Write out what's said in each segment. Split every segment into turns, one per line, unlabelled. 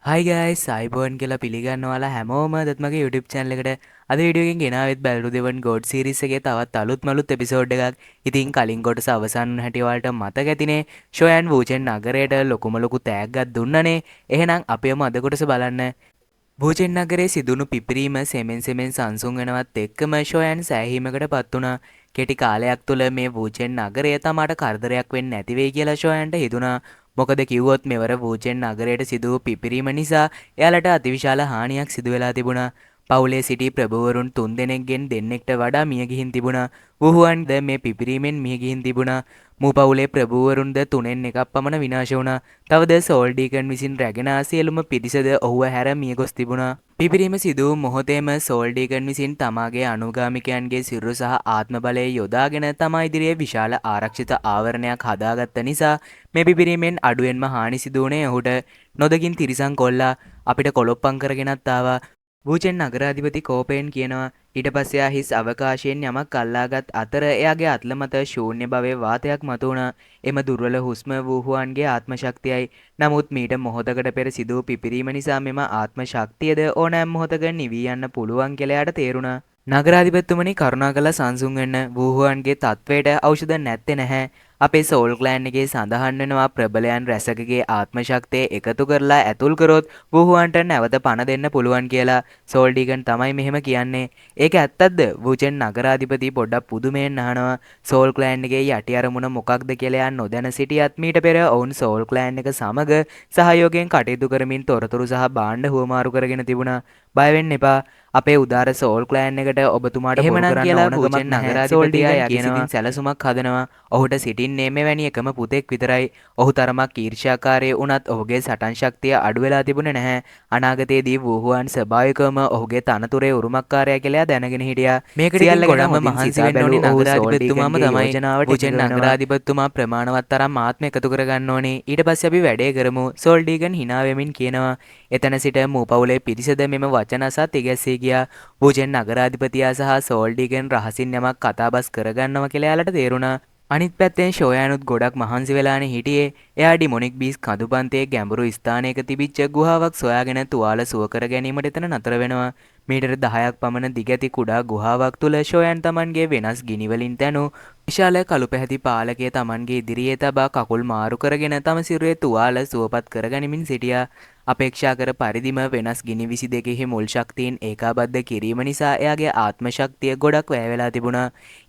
Hi guys, සයිබෝන් කියලා පිළිගන්නවාලා හැමෝම අදත් මගේ YouTube channel එකට. අද වීඩියෝ එකෙන් ගෙනාවෙත් බැලරු දෙවන් God series එකේ තවත් අලුත් එපිසෝඩ් එකක්. ඉතින් කලින් කොටස අවසන් වුණ හැටි ඔයාලට මතක ඇතිනේ. ෂෝයන් වූචෙන් නගරයට ලොකුම ලොකු තෑග්ගක් දුන්නනේ. එහෙනම් අපියම අද කොටස බලන්න. භූජෙන් නගරේ සිදුණු පිපිරීම සෙමෙන් සංසුන් වෙනවත් එක්කම ෂෝයන් සෑහීමකට පත් වුණා. කෙටි කාලයක් තුළ මේ වූචෙන් නගරය තමාට කරදරයක් වෙන්නේ නැති වෙයි කියලා ෂෝයන්ට හිතුණා. මොකද කිව්වොත් මෙවර වූචෙන් නගරයට සිදු වූ පිපිරීම නිසා එයාලට අතිවිශාල හානියක් සිදු වෙලා තිබුණා. පවුලේ සිටි ප්‍රභූවරුන් 3 දෙනෙක්ගෙන් දෙන්නෙක්ට වඩා මිය ගිහින් තිබුණා. වුහුවන්ද මේ පිපිරීමෙන් මිය ගිහින් තිබුණා. මූ පවුලේ ප්‍රභූවරුන්ද 3න් 1ක් පමණ විනාශ වුණා. තවද සෝල් ඩීකන් විසින් රැගෙන ආ සියලුම පිරිසද ඔහුව හැර මිය ගොස් තිබුණා. පිපිරීම සිදු වූ මොහොතේම සෝල් ඩීකන් විසින් තමාගේ අනුගාමිකයන්ගේ සිරුර සහ ආත්ම බලය යොදාගෙන තමා ඉදිරියේ විශාල ආරක්ෂිත ආවරණයක් හදාගත්ත නිසා මේ පිපිරීමෙන් අඩුවෙන්ම හානි සිදු වුණේ ඔහුට. නොදකින් තිරිසන් කොල්ලා අපිට කොලොප්පම් කරගෙනත් ආවා. වූචෙන් නගරාධිපති කෝපයෙන් කියනවා. ඊට පස්සේ එයා හිස් අවකාශයෙන් යමක් අල්ලාගත් අතර එයාගේ අත්ල මත ශූන්‍ය භවයේ වාතයක් මතුවුණා. එම දුර්වල හුස්ම වූහුවන්ගේ ආත්ම ශක්තියයි. නමුත් මීට මොහොතකට පෙර සිදු වූ පිපිරීම නිසා මෙම ආත්ම ශක්තියද ඕනෑම මොහොතක නිවී යන්න පුළුවන් කියලා එයාට තේරුණා. නගරාධිපතිතුමනි කරුණාකරලා සංසුන් වෙන්න. වූහුවන්ගේ තත්වයට ඖෂධ නැත්තේ නැහැ. අපේ සෝල් ක්ලෑන් එකේ සඳහන් වෙනවා ප්‍රබලයන් රැසකගේ ආත්ම ශක්තිය එකතු කරලා ඇතුල් කරොත් වූහුවන්ට නැවත පණ දෙන්න පුළුවන් කියලා. සෝල් ඩීගන් තමයි මෙහෙම කියන්නේ. ඒක ඇත්තක්ද? වූචෙන් නගරාධිපති පොඩ්ඩක් පුදුමයෙන් අහනවා. සෝල් ක්ලෑන් එකේ යටි අරමුණ මොකක්ද කියලා එයා නොදැන සිටියත් මීට පෙර ඔවුන් සෝල් ක්ලෑන් එක සමග සහයෝගයෙන් කටයුතු කරමින් තොරතුරු සහ භාණ්ඩ හුවමාරු කරගෙන තිබුණා. බය වෙන්න එපා. අපේ උදාර සෝල් ක්ලෑන් එකට ඔබතුමාට පුරු කරන්න ඕනකමක් නැහැ. සෝල් ඩීගන් යටිසිතින් සැලසුමක් හදනවා. ඔහුට සිටින්නේ මෙවැනි එකම පුතෙක් විතරයි. ඔහු තරමක් ඊර්ෂ්‍යාකාරී වුණත් ඔහුගේ සටන් ශක්තිය අඩු වෙලා තිබුණේ නැහැ. අනාගතයේදී වූහුවන් ස්වභාවිකවම ඔහුගේ තනතුරේ උරුමකාරයා කියලා දැනගෙන හිටියා. මේකට ඉතින් ගොඩක්ම මහන්සි වෙන්න ඕනේ නගරාධිපතිතුමාම තමයි. වූචෙන් නගරාධිපතිතුමා ප්‍රමාණවත් තරම් ආත්ම එකතු කරගන්න ඕනේ. ඊට පස්සේ අපි වැඩේ කරමු. සෝල් ඩීගන් hina වෙමින් කියනවා. එතන සිට මූ පවුලේ පිරිසද මෙම වචන අසා තිගැස්සී ගියා. වූචෙන් නගරාධිපතියා සහ සෝල් ඩීගන් රහසින් යමක් කතාබස් කරගන්නවා කියලා එයාලට තේරුණා. අනිත් පැත්තෙන් ෂෝයනුත් ගොඩක් මහන්සි වෙලානේ හිටියේ. එයා ඩිමොනික් බීස් කඳුපන්තේ ගැඹුරු ස්ථානයක තිබිච්ච ගුහාවක් සොයාගෙන තුවාල සුව කර ගැනීමට එතන නතර වෙනවා. මීටර 10ක් පමණ දිග ඇති කුඩා ගුහාවක් තුල ෂෝයන් Tamanගේ වෙනස් ගිනි වලින් තැනු විශාල කළු පැහැති පාලකය Tamanගේ ඉදිරියේ තබා කකුල් මාරු කරගෙන තම සිරුරේ තුවාල සුවපත් කරගනිමින් සිටියා. අපේක්ෂා කර පරිදිම වෙනස් ගිනි 22 මුල් ශක්තියින් ඒකාබද්ධ කිරීම නිසා එයාගේ ආත්ම ශක්තිය ගොඩක් වැය වෙලා තිබුණා.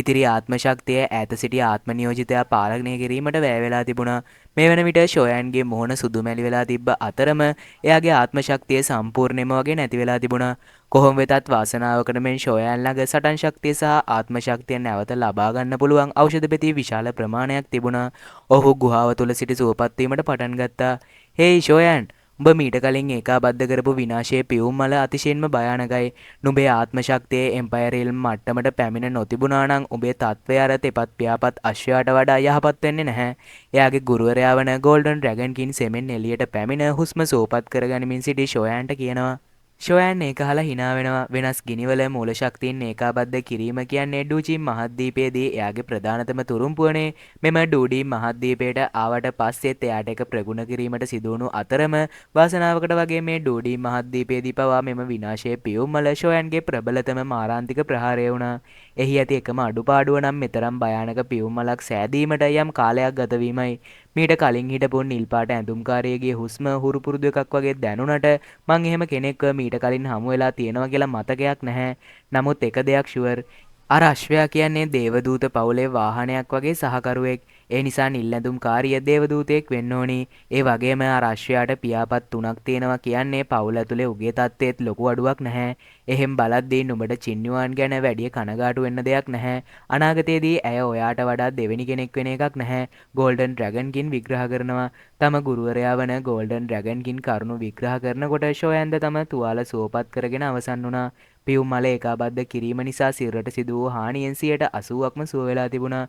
ඉතිරි ආත්ම ශක්තිය ඈත සිටි ආත්ම නියෝජිතයා පාලනය කිරීමට වැය වෙලා තිබුණා. මේ වන විට ෂෝයන්ගේ මොහොන සුදු මැලි වෙලා තිබ්බ අතරම එයාගේ ආත්ම ශක්තිය සම්පූර්ණයෙන්ම වගේ නැති වෙලා තිබුණා. කොහොම වෙතත් වාසනාවකට මෙන් ෂෝයන් ළඟ සටන් ශක්තිය සහ ආත්ම ශක්තිය නැවත ලබා ගන්න පුළුවන් ඖෂධ පෙති විශාල ප්‍රමාණයක් තිබුණා. ඔහු ගුහාව තුල සිට සුවපත් වීමට පටන් ගත්තා. "හේයි ෂෝයන්, උඹ මීට කලින් ඒකාබද්ධ කරපු විනාශයේ පියුම් මල අතිශයින්ම භයානකයි. නුඹේ ආත්ම ශක්තියේ එම්පයර් රිල්ම් මට්ටමට පැමිණ නොතිබුණා නම් උඹේ තත්ත්වය අර තෙපත් පියාපත් අශ්වයාට වඩා යහපත් වෙන්නේ නැහැ." එයාගේ ගුරුවරයා වන ගෝල්ඩන් ඩ්‍රැගන් කින් සෙමෙන් එළියට පැමිණ හුස්ම සෝපත් කරගනිමින් සිටි ෂෝයන්ට කියනවා. ෂෝයන් ඒක අහලා hina වෙනවා. වෙනස් ගිනිවල මූල ශක්තියින් ඒකාබද්ධ කිරීම කියන්නේ ඩූචි මහද්වීපයේදී එයාගේ ප්‍රධානතම තුරුම්පුවනේ. මෙම ඩූඩි මහද්වීපයට ආවට පස්සෙත් එයාට එක ප්‍රගුණ කිරීමට සිදුවුණු අතරම වාසනාවකට වගේ මේ ඩූඩි මහද්වීපයේදී පවා මෙම විනාශයේ පියුම්වල ෂෝයන්ගේ ප්‍රබලතම මාරාන්තික ප්‍රහාරය වුණා. එහි ඇති එකම අඩුපාඩුව නම් මෙතරම් භයානක පියුම්වලක් සෑදීමට යම් කාලයක් ගත වීමයි. මීට කලින් හිටපු නිල් පාට ඇඳුම්කාරයගේ හුස්ම හුරු පුරුදු එකක් වගේ දැනුණට මං එහෙම කෙනෙක්ව මීට කලින් හමු වෙලා තියෙනවා කියලා මතකයක් නැහැ. නමුත් එක දෙයක් ෂුවර්. අර අශ්වයා කියන්නේ දේවදූත පවුලේ වාහනයක් වගේ සහකරුවෙක්. ඒ නිසා නිල් ඇඳුම්කාරිය දේවදූතයෙක් වෙන්න ඕනි. ඒ වගේම අර අශ්වයාට පියාපත් 3ක් තියෙනවා කියන්නේ පවුල ඇතුලේ උගේ තත්ත්වෙත් ලොකු අඩුවක් නැහැ. එහෙම් බලද්දී නුඹට චින්නුවන් ගැන වැඩි කනගාටු වෙන්න දෙයක් නැහැ. අනාගතයේදී ඇය ඔයාට වඩා දෙවෙනි කෙනෙක් වෙන එකක් නැහැ. ගෝල්ඩන් ඩ්‍රැගන් කින් විග්‍රහ කරනවා. තම ගුරුවරයා වන ගෝල්ඩන් ඩ්‍රැගන් කින් කරුණු විග්‍රහ කරනකොට ෂෝයන්ද තම තුවාල සුවපත් කරගෙන අවසන් වුණා. පියුම් මල ඒකාබද්ධ කිරීම නිසා සිරුරට සිදු වූ හානියෙන් 80%ක්ම සුව වෙලා තිබුණා.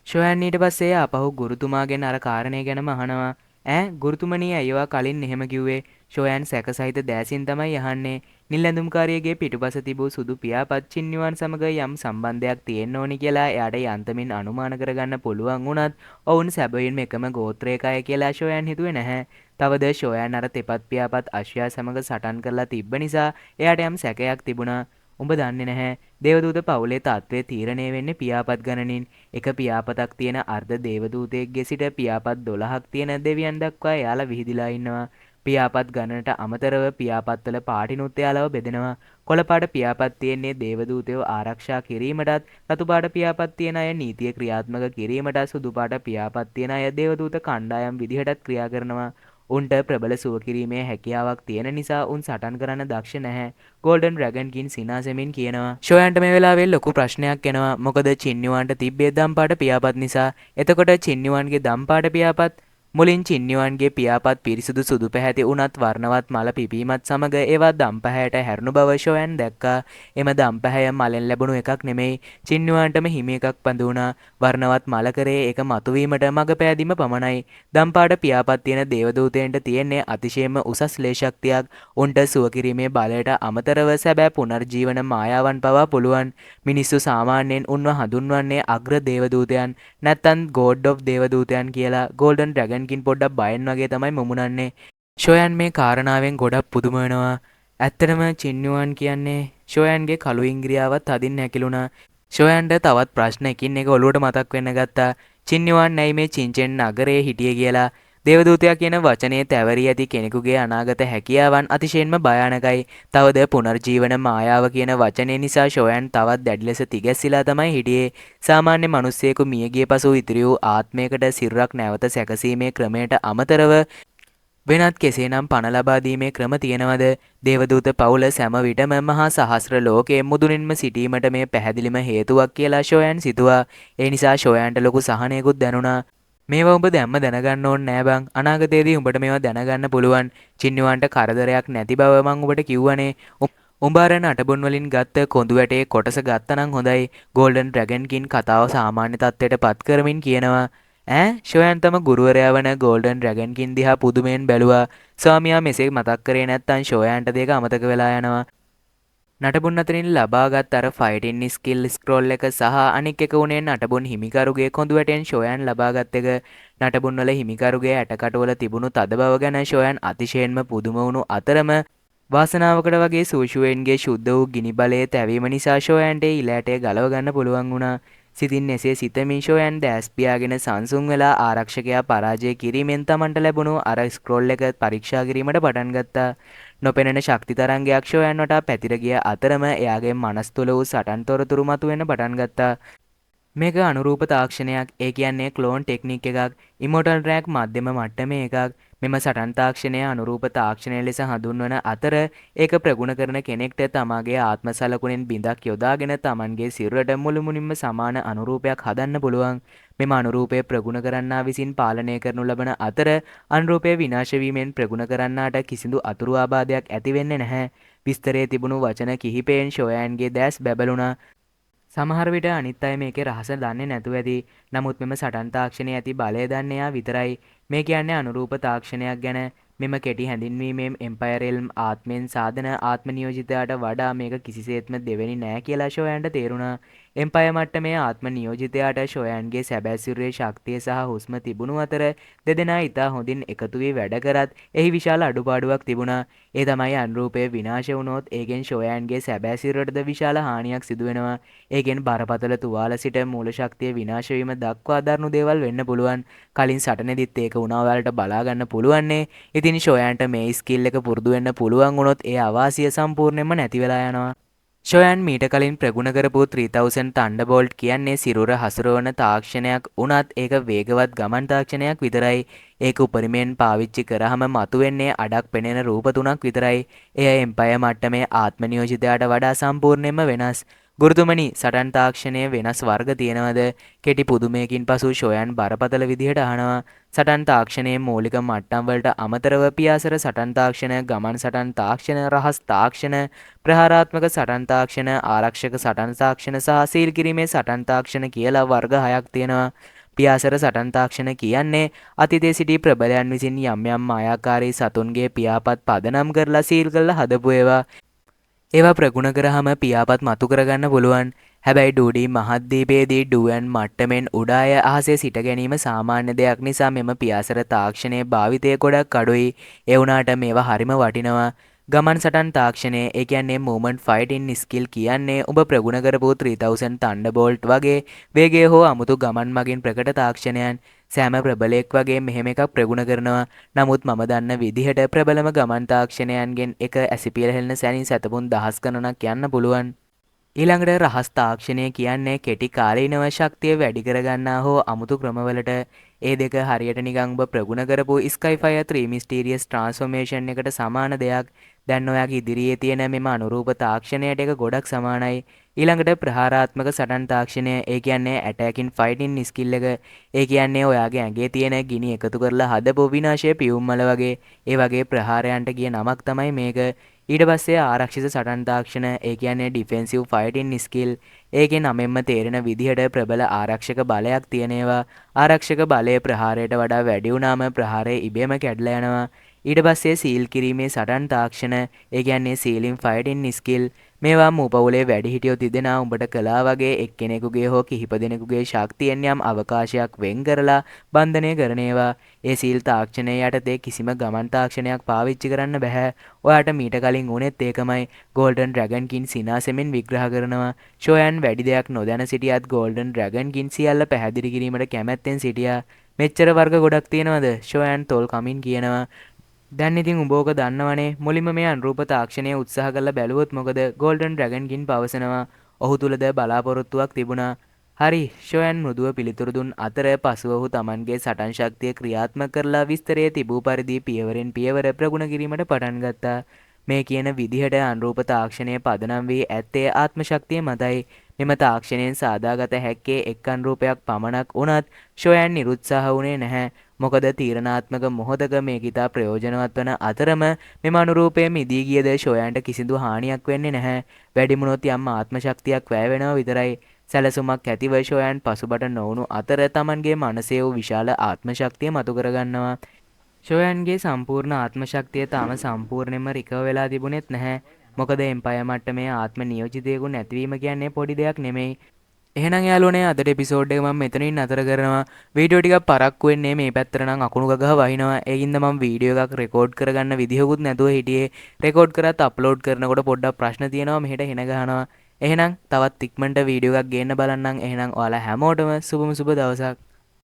ෂෝයන් ඊට පස්සේ ආපහු ගුරුතුමාගෙන් අර කාරණේ ගැනම අහනවා. "ඈ ගුරුතුමනි අයියවා කලින් එහෙම කිව්වේ?" ෂෝයන් සැකසහිත දෑසින් තමයි අහන්නේ. නිල් ඇඳුම්කාරියගේ පිටුපස තිබූ සුදු පියාපත් චින්නුවන් සමග යම් සම්බන්ධයක් තියෙන්න ඕනි කියලා එයාට යන්තමින් අනුමාන කරගන්න පුළුවන් වුණත් ඔවුන් සැබවින්ම එකම ගෝත්‍රයක අය කියලා ෂෝයන් හිතුවේ නැහැ. තවද ෂෝයන් අර තෙපත් පියාපත් අශ්වයා සමග සටන් කරලා තිබ්බ නිසා එයාට යම් සැකයක් තිබුණා. උඹ දන්නේ නැහැ දේවදූත පවුලේ තත්ත්වය තීරණය වෙන්නේ පියාපත් ගණනින්. එක පියාපතක් තියෙන අර්ධ දේවදූතයෙක්ගේ සිට පියාපත් 12ක් තියෙන දෙවියන් දක්වා එයාලා විහිදිලා ඉන්නවා. පියාපත් ගණනට අමතරව පියාපත්වල පාටිනුත් එයාලව බෙදෙනවා. කොළපාට පියාපත් තියෙන්නේ දේවදූතයෝ ආරක්ෂා කිරීමටත්, රතුපාට පියාපත් තියෙන අය නීතිය ක්‍රියාත්මක කිරීමටත්, සුදුපාට පියාපත් තියෙන අය දේවදූත කණ්ඩායම් විදිහටත් ක්‍රියා කරනවා. උන්ට ප්‍රබල සුව කිරීමේ හැකියාවක් තියෙන නිසා උන් සටන් කරන්න දක්ෂ නැහැ. ගෝල්ඩන් ඩ්‍රැගන්කින් සිනාසෙමින් කියනවා. ෂෝයන්ට මේ වෙලාවේ ලොකු ප්‍රශ්නයක් එනවා. මොකද චින්නියුවන්ට තිබ්බේ දම්පාට පියාපත් නිසා. එතකොට චින්නියුවන්ගේ දම්පාට පියාපත් මුලින් චින්නියුවන්ගේ පියාපත් පිරිසිදු සුදු පැහැති වුණත් වර්ණවත් මල පිපීමත් සමග ඒවා දම්පැහැයට හැරුණු බව ෂෝයන් දැක්කා. එම දම්පැහැය මලෙන් ලැබුණු එකක් නෙමෙයි. චින්නියුවන්ටම හිමි එකක් බඳු වුණා. වර්ණවත් මල කරේ ඒක මතුවීමට මඟ පෑදීම පමණයි. දම්පාට පියාපත් තියෙන දේවදූතයන්ට තියෙන්නේ අතිශයම උසස් ලේශක්තියක්. උන්ට සුව කිරීමේ බලයට අමතරව සැබෑ පුනර්ජීවන මායාවන් පවා පුළුවන්. මිනිස්සු සාමාන්‍යයෙන් උන්ව හඳුන්වන්නේ අග්‍ර දේවදූතයන් නැත්තම් ගෝඩ් ඔෆ් දේවදූතයන් කියලා. ගෝල්ඩන් ඩ්‍රැගන්කින් පොඩ්ඩක් බයෙන් වගේ තමයි මුමුණන්නේ. ෂෝයන් මේ කාරණාවෙන් ගොඩක් පුදුම වෙනවා. ඇත්තටම චින්නියුවන් කියන්නේ ෂෝයන්ගේ කළු ඉංග්‍රියාවත් අදින්න හැකිලුණා. ෂෝයන්ට තවත් ප්‍රශ්න එකින් එක ඔලුවට මතක් වෙන්න ගත්තා. චින්නියුවන් නැයි මේ චින්චෙන් නගරයේ හිටියේ කියලා. දේවදූතයා කියන වචනේ තැවරී ඇති කෙනෙකුගේ අනාගත හැකියාවන් අතිශයින්ම භයානකයි. තවද පුනර්ජීවන මායාව කියන වචනේ නිසා ෂෝයන් තවත් දැඩි ලෙස තිගැස්සিলা තමයි හිටියේ. සාමාන්‍ය මිනිස්සෙකු මිය ගිය පසු ඉතිරි වූ ආත්මයකට සිරුරක් නැවත සැකසීමේ ක්‍රමයට අමතරව වෙනත් කෙසේනම් පණ ලබා දීමේ ක්‍රම තියෙනවද? දේවදූත පවුල සෑම විටම මහා සහස්‍ර ලෝකයේ මුදුනින්ම සිටීමට මේ පැහැදිලිම හේතුවක් කියලා ෂෝයන් සිතුවා. ඒ නිසා ෂෝයන්ට ලොකු සහනයකුත් දැනුණා. මේවා උඹ දැම්ම දැනගන්න ඕනේ නෑ බං. අනාගතයේදී උඹට මේවා දැනගන්න පුළුවන්. චින්නියුවන්ට කරදරයක් නැති බව මං උඹට කිව්වනේ. උඹ අර නටබුන් වලින් ගත්ත කොඳු වැටේ කොටස ගත්තනම් හොඳයි. ගෝල්ඩන් ඩ්‍රැගන්කින් කතාව සාමාන්‍ය තත්ත්වයට පත් කරමින් කියනවා. ෂෝයන් තම ගුරුවරයා වන ගෝල්ඩන් ඩ්‍රැගන්කින් දිහා පුදුමයෙන් බැලුවා. ස්වාමියා මෙසේ මතක් කරේ නැත්තම් ෂෝයන්ට දෙක අමතක වෙලා යනවා. නටබුන් අතරින් ලබාගත් අර ෆයිටින් ස්කිල් ස්ක්‍රෝල් එක සහ අනික් එක උනේ නටබුන් හිමිකරුගේ කොඳු වැටෙන් ෂෝයන් ලබාගත් එක. නටබුන් වල හිමිකරුගේ ඇටකටවල තිබුණු තද බව ගැන ෂෝයන් අතිශයින්ම පුදුම වුණු අතරම වාසනාවකට වගේ සූෂුවෙන්ගේ ශුද්ධ වූ ගිනි බලයේ තැවීම නිසා ෂෝයන්ට ඊළෑටේ ගලව ගන්න පුළුවන් වුණා. සිතින් එසේ සිතමින් ෂෝයන් දැස් පියාගෙන සංසුන් වෙලා ආරක්ෂකයා පරාජය කිරීමෙන් තමන්ට ලැබුණු අර ස්ක්‍රෝල් එක පරීක්ෂා කිරීමට පටන් ගත්තා. නොපෙනෙන ශක්ති තරංගයක් ෂෝයන් වටා පැතිර ගිය අතරම එයාගේ මනස් තුළ වූ සටන් තොරතුරු මතුවෙන්න පටන් ගත්තා. මේක අනුරූප තාක්ෂණයක්. ඒ කියන්නේ ක්ලෝන් ටෙක්නික් එකක්. ඉමෝටල් රැක් මධ්‍යම මට්ටමේ එකක්. මෙම සටන් තාක්ෂණය අනුරූප තාක්ෂණය ලෙස හඳුන්වන අතර ඒක ප්‍රගුණ කරන කෙනෙක්ට තමාගේ ආත්ම සලකුණෙන් බිඳක් යොදාගෙන තමන්ගේ සිරුරට මුළුමුණින්ම සමාන අනුරූපයක් හදන්න පුළුවන්. මෙම අනුරූපය ප්‍රගුණ කරන්නා විසින් පාලනය කරනු ලබන අතර අනුරූපය විනාශ වීමෙන් ප්‍රගුණ කරන්නාට කිසිදු අතුරු ආබාධයක් ඇති වෙන්නේ නැහැ. විස්තරයේ තිබුණු වචන කිහිපයෙන් ෂෝයන්ගේ දැස් බැබළුණා. සමහර විට අනිත් අය මේකේ රහස දන්නේ නැතුව ඇති. නමුත් මෙම සටන් තාක්ෂණයේ ඇති බලය දන්නේ එයා විතරයි. මේ කියන්නේ අනුරූප තාක්ෂණයක් ගැන. මෙම කෙටි හැඳින්වීමෙන් එම්පයර් එල්ම් ආත්මෙන් සාධන ආත්ම නියෝජිතයාට වඩා මේක කිසිසේත්ම දෙවෙනි නෑ කියලා ෂෝයන්ට තේරුණා. එම්පයර් මට්ටමේ ආත්ම නියෝජිතයාට ෂෝයන්ගේ සැබෑ සිරුරේ ශක්තිය සහ හුස්ම තිබුණු අතර දෙදෙනා ඉතා හොඳින් එකතු වී වැඩ කරත් එහි විශාල අඩුපාඩුවක් තිබුණා. ඒ තමයි අනුරූපය විනාශ වුණොත් ඒකෙන් ෂෝයන්ගේ සැබෑ සිරුරටද විශාල හානියක් සිදු වෙනවා. ඒකෙන් බරපතල තුවාල සිට මූල ශක්තිය විනාශ වීම දක්වා දරුණු දේවල් වෙන්න පුළුවන්. කලින් සටනේදීත් ඒක වුණා ඔයාලට බලා ගන්න පුළුවන්නේ. ඉතින් ෂෝයන්ට මේ ස්කිල් එක පුරුදු වෙන්න පුළුවන් වුණොත් ඒ අවාසිය සම්පූර්ණයෙන්ම නැති වෙලා යනවා. ෂෝයන් මීට කලින් ප්‍රගුණ කරපු 3000 තන්ඩර්බෝල්ට් කියන්නේ සිරුර හසුරවන තාක්ෂණයක් වුණත් ඒක වේගවත් ගමන් තාක්ෂණයක් විතරයි. ඒක උපරිමයෙන් පාවිච්චි කරාම මතුවෙන්නේ අඩක් පෙනෙන රූප 3ක් විතරයි. එය එම්පයර් මට්ටමේ ආත්ම නියෝජිතයාට වඩා සම්පූර්ණයෙන්ම වෙනස්. ගුරුතුමනි, සටන් තාක්ෂණයේ වෙනස් වර්ග තියෙනවද? කෙටි පුදුමයකින් පසු ෂෝයන් බරපතල විදිහට අහනවා. සටන් තාක්ෂණයේ මූලික මට්ටම් වලට අමතරව පියාසර සටන් තාක්ෂණ, ගමන් සටන් තාක්ෂණ, රහස් තාක්ෂණ, ප්‍රහාරාත්මක සටන් තාක්ෂණ, ආරක්ෂක සටන් තාක්ෂණ සහ සීල් කිරීමේ සටන් තාක්ෂණ කියලා වර්ග 6ක් තියෙනවා. පියාසර සටන් තාක්ෂණ කියන්නේ අතීතයේ සිටි ප්‍රබලයන් විසින් යම් යම් මායාකාරී සතුන්ගේ පියාපත් පදනම් කරලා සීල් කරලා හදපු ඒවා. ඒවා ප්‍රගුණ කරාම පියාපත් මතු කරගන්න පුළුවන්. හැබැයි ඩූඩී මහද්දීපයේදී ඩුවන් මට්ටමෙන් උඩ අය අහසේ සිට ගැනීම සාමාන්‍ය දෙයක් නිසා මෙම පියාසර තාක්ෂණයේ භාවිතය ගොඩක් අඩුයි. ඒ වුණාට මේවා හරිම වටිනවා. ගමන් සටන් තාක්ෂණය ඒ කියන්නේ මූවමන්ට් ෆයිටින් ස්කිල් කියන්නේ ඔබ ප්‍රගුණ කරපු 3000 තන්ඩබෝල්ට් වගේ වේගය හෝ අමුතු ගමන් මගින් ප්‍රකට තාක්ෂණයන්. සෑම ප්‍රබලයෙක් වගේ මෙහෙම එකක් ප්‍රගුණ කරනවා. නමුත් මම දන්න විදිහට ප්‍රබලම ගමන් තාක්ෂණයන්ගෙන් එක ඇසිපියල හෙළන සැනින් සැතපුම් දහස් ගණනක් යන්න පුළුවන්. ඊළඟට රහස් තාක්ෂණය කියන්නේ කෙටි කාලීනව ශක්තිය වැඩි කරගන්නා හෝ අමුතු ක්‍රමවලට ඒ දෙක හරියට නිකන් ඔබ ප්‍රගුණ කරපු ස්කයිෆයර් 3 මිස්ටීරියස් ට්‍රාන්ස්ෆෝමේෂන් එකට සමාන දෙයක්. දැන් ඔයාගේ ඉදිරියේ තියෙන මෙම අනුරූප තාක්ෂණයට එක ගොඩක් සමානයි. ඊළඟට ප්‍රහාරාත්මක සටන් තාක්ෂණය ඒ කියන්නේ ඇටැකින් ෆයිටින් ස්කිල් එක. ඒ කියන්නේ ඔයාගේ ඇඟේ තියෙන ගිනි එකතු කරලා හදපු විනාශය පියුම්මල වගේ ඒ වගේ ප්‍රහාරයන්ට ගිය නමක් තමයි මේක. ඊට පස්සේ ආරක්ෂිත සටන් තාක්ෂණ ඒ කියන්නේ ඩිෆෙන්සිව් ෆයිටින් ස්කිල්. ඒකෙන් නමෙන්ම තේරෙන විදිහට ප්‍රබල ආරක්ෂක බලයක් තියෙනවා. ආරක්ෂක බලය ප්‍රහාරයට වඩා වැඩි වුණාම ප්‍රහාරය ඉබේම කැඩලා යනවා. ඊට පස්සේ සීල් කිරීමේ සටන් තාක්ෂණ ඒ කියන්නේ සීලින් ෆයිටින් ස්කිල්. මේවා මූපවුලේ වැඩිහිටියෝ තිදෙනා උඹට කලා වගේ එක්කෙනෙකුගේ හෝ කිහිප දෙනෙකුගේ ශක්තියෙන් යම් අවකාශයක් වෙන් කරලා බන්ධනය කරන ඒවා. ඒ සීල් තාක්ෂණය යටතේ කිසිම ගමන් තාක්ෂණයක් පාවිච්චි කරන්න බැහැ. ඔයාට මීට කලින් උනෙත් ඒකමයි. ගෝල්ඩන් ඩ්‍රැගන් කින් සිනාසෙමින් විග්‍රහ කරනවා. ෂෝයන් වැඩි දෙයක් නොදැන සිටියත් ගෝල්ඩන් ඩ්‍රැගන් කින් සියල්ල පැහැදිලි කිරීමට කැමැත්තෙන් සිටියා. මෙච්චර වර්ග ගොඩක් තියෙනවද? ෂෝයන් තොල් කමින් කියනවා. දැන් ඉතින් උඹ ඕක දන්නවනේ. මුලින්ම මේ අනුරූප තාක්ෂණය උත්සාහ කරලා බැලුවොත් මොකද? ගෝල්ඩන් ඩ්‍රැගන් කින් පවසනවා. ඔහු තුලද බලාපොරොත්තුවක් තිබුණා. හරි ෂෝයන් මෘදුව පිළිතුරු දුන් අතර පසුව ඔහු තමන්ගේ සටන් ශක්තිය ක්‍රියාත්මක කරලා විස්තරයේ තිබූ පරිදි පියවරෙන් පියවර ප්‍රගුණ කිරීමට පටන් ගත්තා. මේ කියන විදිහට අනුරූප තාක්ෂණය පදනම් වී ඇත්තේ ආත්ම ශක්තිය මතයි. මෙම තාක්ෂණයෙන් සාදාගත හැක්කේ එක් අනුරූපයක් පමණක් වුණත් ෂෝයන් නිරුත්සාහ වුණේ නැහැ. මොකද තීරණාත්මක මොහොතක මේක ඉතා ප්‍රයෝජනවත් වන අතරම මෙම අනුරූපය මිදී ගියද ෂෝයන්ට කිසිදු හානියක් වෙන්නේ නැහැ. වැඩිමුණොත් යම් ආත්ම ශක්තියක් වැය වෙනවා විතරයි. සැලසුමක් ඇතිව ෂෝයන් පසුබට නොවුණු අතර තමන්ගේ මනසේ වූ විශාල ආත්ම ශක්තිය මතු කරගන්නවා. ෂෝයන්ගේ සම්පූර්ණ ආත්ම ශක්තිය තාම සම්පූර්ණයෙන්ම රිකවර් වෙලා තිබුණෙත් නැහැ. මොකද එම්පයර් මට්ටමේ ආත්ම නියෝජිතයෙකු නැතිවීම කියන්නේ පොඩි දෙයක් නෙමෙයි. එහෙනම් යාළුවනේ අදට එපිසෝඩ් එක මම මෙතනින් නතර කරනවා. වීඩියෝ ටිකක් පරක්කු වෙන්නේ මේ පැත්තට නම් අකුණු ගගහ වහිනවා. ඒකින්ද මම වීඩියෝ එකක් රෙකෝඩ් කරගන්න විදිහකුත් නැතුව හිටියේ. රෙකෝඩ් කරත් අප්ලෝඩ් කරනකොට පොඩ්ඩක් ප්‍රශ්න තියෙනවා මෙහෙට හෙන ගහනවා. එහෙනම් තවත් ඉක්මනට වීඩියෝ එකක් ගේන්න බලන්නම්. එහෙනම් ඔයාලා හැමෝටම සුබම සුබ දවසක්.